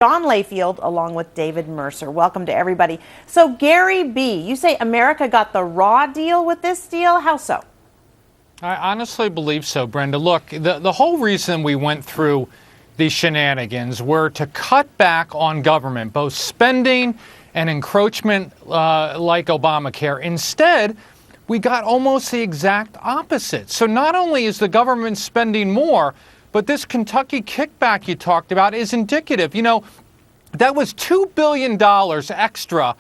John Layfield, along with David Mercer. Welcome to everybody. So, Gary B., you say America got the raw deal with this deal? How so? I honestly believe so, Brenda. Look, the whole reason we went through these shenanigans were to cut back on government, both spending and encroachment like Obamacare. Instead, we got almost the exact opposite. So not only is the government spending more, but this Kentucky kickback you talked about is indicative. You know, that was $2 billion extra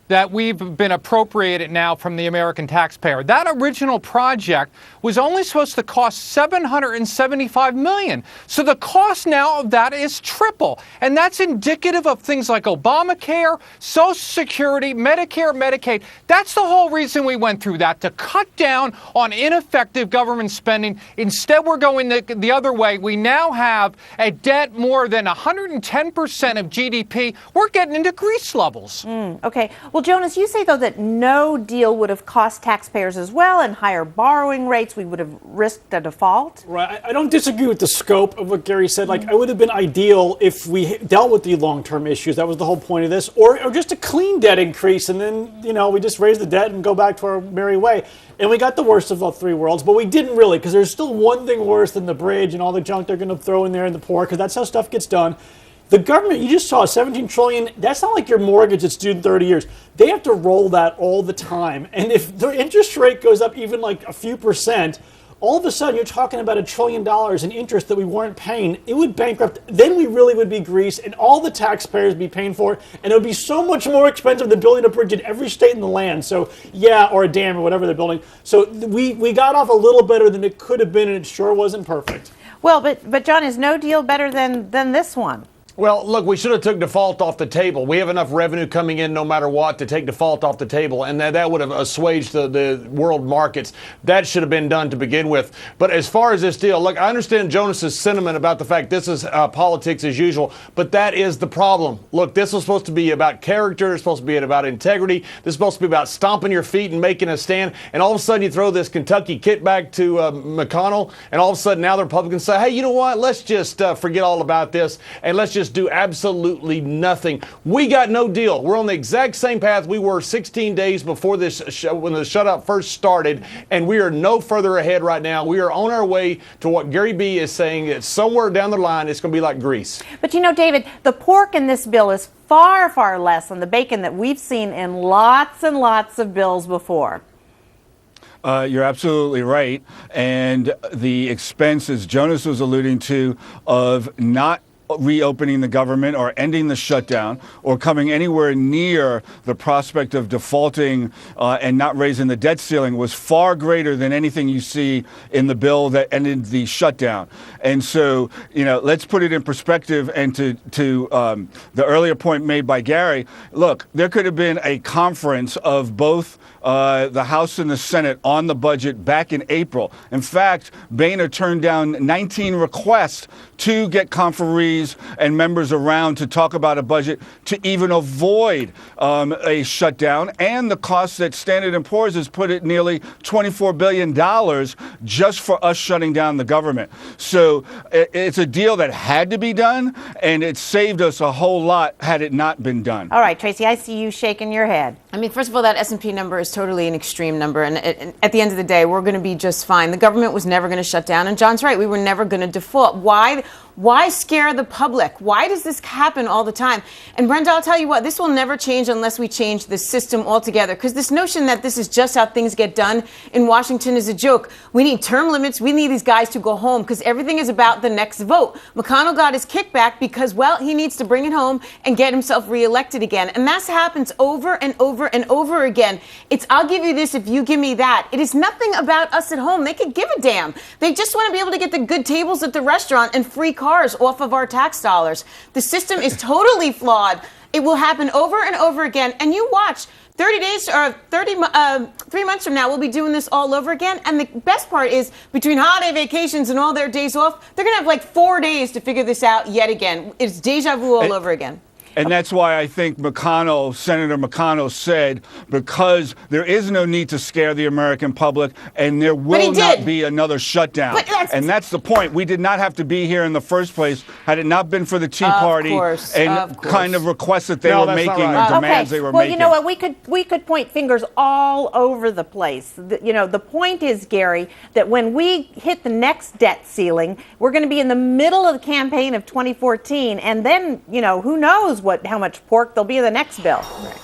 that we've been appropriated now from the American taxpayer. That original project was only supposed to cost $775 million. So the cost now of that is triple. And that's indicative of things like Obamacare, Social Security, Medicare, Medicaid. That's the whole reason we went through that, to cut down on ineffective government spending. Instead, we're going the other way. We now have a debt more than 110% of GDP. We're getting into Greece levels. Okay. Well, Jonas, you say, though, that no deal would have cost taxpayers as well, and higher borrowing rates. We would have risked a default. Right. I don't disagree with the scope of what Gary said. Like, it would have been ideal if we dealt with the long-term issues. That was the whole point of this. Or just a clean debt increase, and then, you know, we just raise the debt and go back to our merry way. And we got the worst of all three worlds, but we didn't really, because there's still one thing worse than the bridge and all the junk they're going to throw in there in the poor, because that's how stuff gets done. The government, you just saw $17 trillion. That's not like your mortgage that's due in 30 years. They have to roll that all the time. And if the interest rate goes up even like a few percent, all of a sudden you're talking about $1 trillion in interest that we weren't paying. It would bankrupt. Then we really would be Greece, and all the taxpayers would be paying for it. And it would be so much more expensive than building a bridge in every state in the land. So, yeah, or a dam or whatever they're building. So we got off a little better than it could have been, and it sure wasn't perfect. Well, but John, is no deal better than this one? Well, look, we should have took default off the table. We have enough revenue coming in no matter what to take default off the table, and that would have assuaged the world markets. That should have been done to begin with. But as far as this deal, look, I understand Jonas's sentiment about the fact this is politics as usual, but that is the problem. Look, this was supposed to be about character. It's supposed to be about integrity. This is supposed to be about stomping your feet and making a stand. And all of a sudden you throw this Kentucky kickback to McConnell, and all of a sudden now the Republicans say, hey, you know what? Let's just forget all about this, and let's just do absolutely nothing. We got no deal. We're on the exact same path we were 16 days before this when the shutout first started, and we are no further ahead right now. We are on our way to what Gary B. is saying, that somewhere down the line it's going to be like Greece. But you know, David, the pork in this bill is far, far less than the bacon that we've seen in lots and lots of bills before. You're absolutely right. And the expense, as Jonas was alluding to, of not reopening the government or ending the shutdown or coming anywhere near the prospect of defaulting and not raising the debt ceiling was far greater than anything you see in the bill that ended the shutdown. And so, you know, let's put it in perspective. And to the earlier point made by Gary, look, there could have been a conference of both the House and the Senate on the budget back in April. In fact, Boehner turned down 19 requests to get conferees and members around to talk about a budget to even avoid a shutdown. And the cost that Standard & Poor's has put at nearly $24 billion just for us shutting down the government. So it's a deal that had to be done, and it saved us a whole lot had it not been done. All right, Tracy, I see you shaking your head. I mean, first of all, that S&P number is totally an extreme number. And at the end of the day, we're going to be just fine. The government was never going to shut down. And John's right. We were never going to default. Why scare the public? Why does this happen all the time? And Brenda, I'll tell you what, this will never change unless we change the system altogether. Because this notion that this is just how things get done in Washington is a joke. We need term limits. We need these guys to go home because everything is about the next vote. McConnell got his kickback because, well, he needs to bring it home and get himself reelected again. And that happens over and over and over again. It's I'll give you this if you give me that. It is nothing about us at home. They could give a damn. They just want to be able to get the good tables at the restaurant and free cars off of our tax dollars. The system is totally flawed. It will happen over and over again. And you watch 30 days or 3 months from now, we'll be doing this all over again. And the best part is between holiday vacations and all their days off, they're going to have like 4 days to figure this out yet again. It's deja vu all over again. And that's why I think Senator McConnell said, because there is no need to scare the American public and there will not be another shutdown. And that's the point. We did not have to be here in the first place had it not been for the Tea Party and kind of requests that they were making or demands they were making. Well, you know what? We could point fingers all over the place. The point is, Gary, that when we hit the next debt ceiling, we're going to be in the middle of the campaign of 2014, and then, who knows how much pork there'll be in the next bill. Right.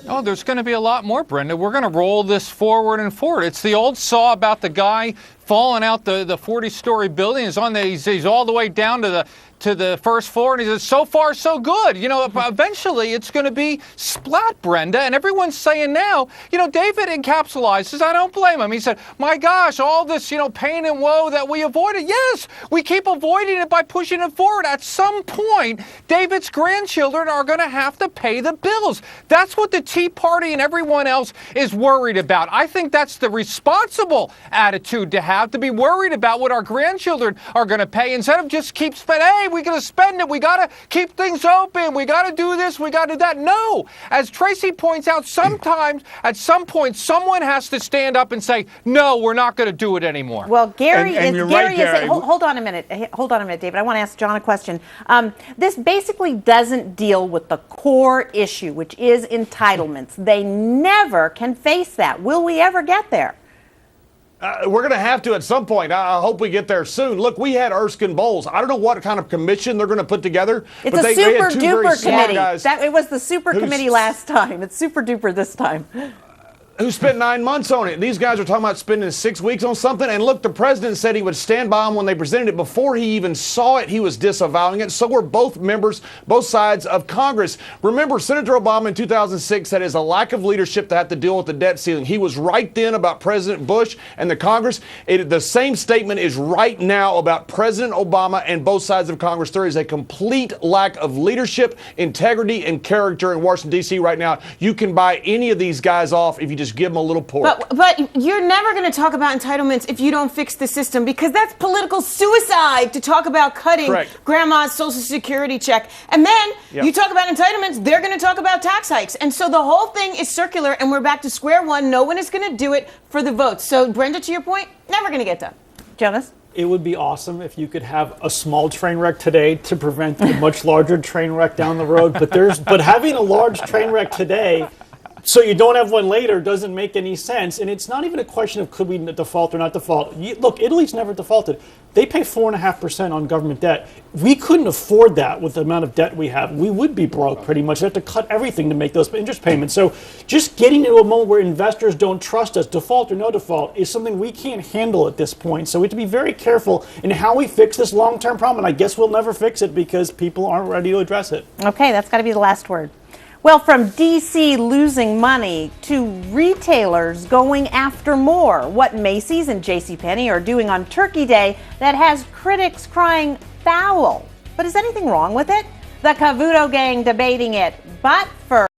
Oh, there's going to be a lot more, Brenda. We're going to roll this forward and forward. It's the old saw about the guy falling out the 40-story building. He's all the way down to the first floor, and he says, so far, so good. Eventually it's going to be splat, Brenda, and everyone's saying now, David encapsulizes, I don't blame him. He said, my gosh, all this, pain and woe that we avoided. Yes, we keep avoiding it by pushing it forward. At some point, David's grandchildren are going to have to pay the bills. That's what the Tea Party and everyone else is worried about. I think that's the responsible attitude to have, to be worried about what our grandchildren are going to pay instead of just keep spending. Hey, we're going to spend it. We got to keep things open. We got to do this. We got to do that. No. As Tracy points out, sometimes, at some point, someone has to stand up and say, no, we're not going to do it anymore. Well, Gary Gary. Hold on a minute. Hold on a minute, David. I want to ask John a question. This basically doesn't deal with the core issue, which is entitlements. They never can face that. Will we ever get there? We're going to have to at some point. I hope we get there soon. Look, we had Erskine Bowles. I don't know what kind of commission they're going to put together. It's a super duper committee. It was the super committee last time. It's super duper this time. Who spent 9 months on it. These guys are talking about spending 6 weeks on something. And look, the president said he would stand by them when they presented it. Before he even saw it, he was disavowing it. So were both sides of Congress. Remember, Senator Obama in 2006 said it's a lack of leadership to have to deal with the debt ceiling. He was right then about President Bush and the Congress. The same statement is right now about President Obama and both sides of Congress. There is a complete lack of leadership, integrity, and character in Washington, D.C. right now. You can buy any of these guys off if you just give them a little pork. But you're never going to talk about entitlements if you don't fix the system, because that's political suicide to talk about cutting grandma's Social Security check. And then you talk about entitlements, they're going to talk about tax hikes. And so the whole thing is circular, and we're back to square one. No one is going to do it for the votes. So, Brenda, to your point, never going to get done. Jonas? It would be awesome if you could have a small train wreck today to prevent a much larger train wreck down the road. But having a large train wreck today so you don't have one later doesn't make any sense. And it's not even a question of could we default or not default. Look, Italy's never defaulted. They pay 4.5% on government debt. We couldn't afford that with the amount of debt we have. We would be broke pretty much. We have to cut everything to make those interest payments. So just getting into a moment where investors don't trust us, default or no default, is something we can't handle at this point. So we have to be very careful in how we fix this long-term problem. And I guess we'll never fix it because people aren't ready to address it. Okay, that's got to be the last word. Well, from D.C. losing money to retailers going after more, what Macy's and JCPenney are doing on Turkey Day that has critics crying foul. But is anything wrong with it? The Cavuto gang debating it. But first,